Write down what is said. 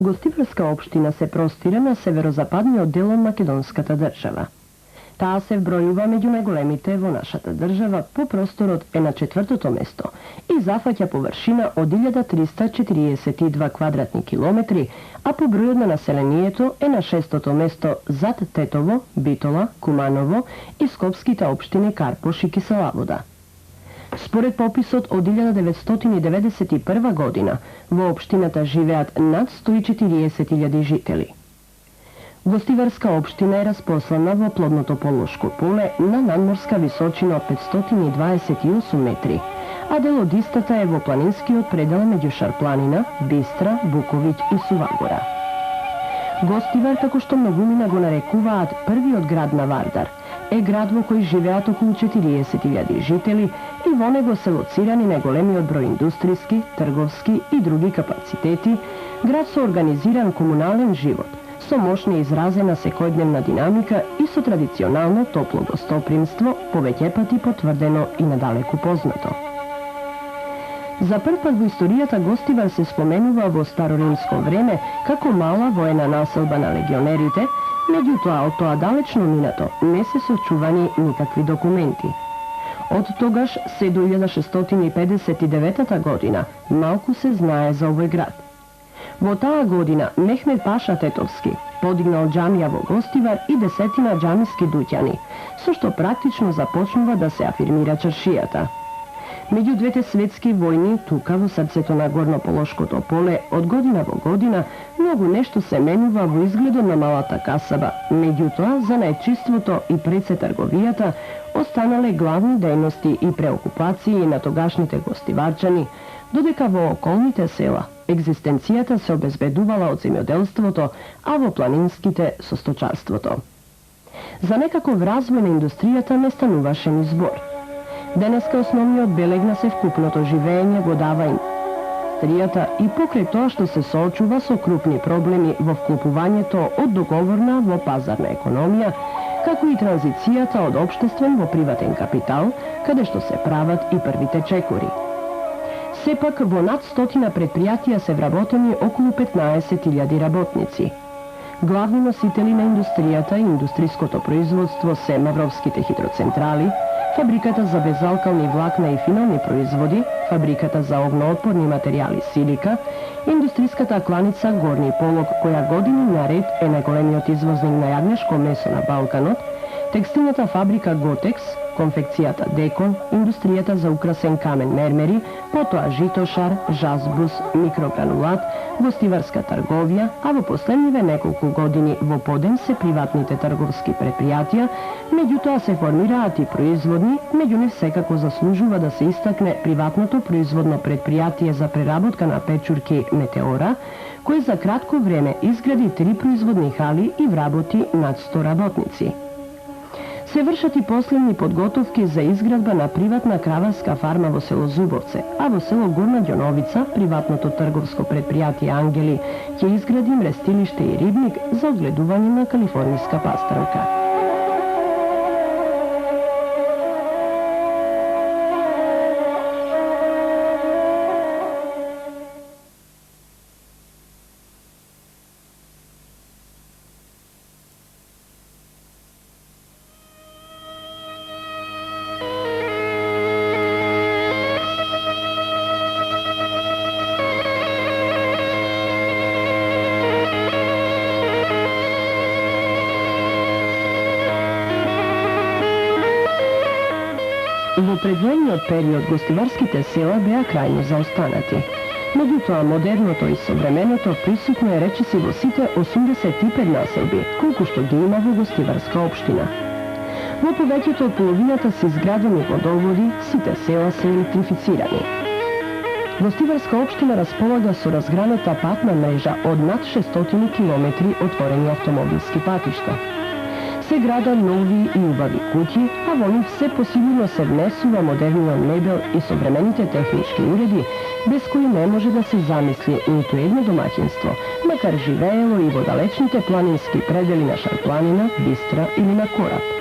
Гостиварска општина се простира на северозападниот дел од македонската држава. Таа се вбројува меѓу најголемите во нашата држава, по просторот е на 4-то место и зафаќа површина од 1342 квадратни километри, а по бројот на населението е на 6-то место зад Тетово, Битола, Куманово и скопските општини Карпош и Киселавода. Според пописот од 1991 година, во општината живеат над 140.000 жители. Гостиварска општина е распослана во плодното полошко поле на надморска височина од 528 метри, а дел од истата е во планинскиот предел меѓу Шарпланина, Бистра, Буковиќ и Сувагора. Гостивар, како што многумина го нарекуваат првиот град на Вардар, е град во кој живеат околу 40.000 жители и во него се лоцирани најголемиот број индустријски, трговски и други капацитети, град со организиран комунален живот, со мощно изразена секојдневна динамика и со традиционално топло гостопримство, повеќе пати потврдено и надалеку познато. За прв пат во историјата Гостивар се споменува во староримско време како мала воена населба на легионерите, меѓутоа од тоа далечно минато не се сочувани никакви документи. Од тогаш се до 1659 година малку се знае за овој град. Во таа година Мехмед Паша Тетовски подигнал џамија во Гостивар и 10 џамиски дуќани, со што практично започнува да се афирмира чаршијата. Меѓу двете светски војни, тука во срцето на горнополошкото поле, од година во година, многу нешто се менува во изгледот на малата касаба, меѓутоа за најчиството и пред се трговијата останале главни дејности и преокупации на тогашните гостиварчани, додека во околните села екзистенцијата се обезбедувала од земјоделството, а во планинските со сточарството. За некаков развој на индустријата не стануваше ни збор. Денеска основниот белег на севкупното живење го дава индустријата и покрај тоа што се соочува со крупни проблеми во вклопувањето од договорна во пазарна економија, како и транзицијата од општествен во приватен капитал, каде што се прават и првите чекори. Сепак во над 100 предпријатија се вработени околу 15.000 работници. Главни носители на индустријата и индустријското производство се Мавровските хидроцентрали, Фабриката за безалкални влакна и финални производи, Фабриката за огноотпорни материјали Силика, индустријската кланица Горни Полог, која години наред е најголемиот извозник на јагнешко месо на Балканот, текстилната фабрика Готекс, конфекцијата Декон, индустријата за украсен камен Мермери, потоа Житошар, Жазбус, микрогранулат, гостиварска трговија, а во последниве неколку години во подем се приватните трговски предпријатија, меѓутоа се формираат и производни, меѓу нив секако заслужува да се истакне приватното производно предпријатие за преработка на печурки Метеора, кој за кратко време изгради 3 производни хали и вработи над 100 работници. Се вршат и последни подготовки за изградба на приватна краварска фарма во село Зубовце, а во село Горна Ѓоновица приватното трговско предпријатие Ангели ќе изгради мрестилиште и рибник за одгледување на калифорнијска пастралка. Во предвојниот период гостиварските села беа крајно заостанати. Меѓутоа, модерното и современото присутно е речиси во сите 85 населби, колку што ги има во гостиварска општина. Во повеќето од половината се изградени водоводи, сите села се електрифицирани. Гостиварска општина располага со разграната патна мрежа од над 600 километри отворени автомобилски патишта. Се градат нови и убави куќи, а во нив се посилно се внесува модерниот мебел и современите технички уреди, без кои не може да се замисли ниту едно домаќинство, макар живеело и во далечните планински предели на Шарпланина, Бистра или на Кораб.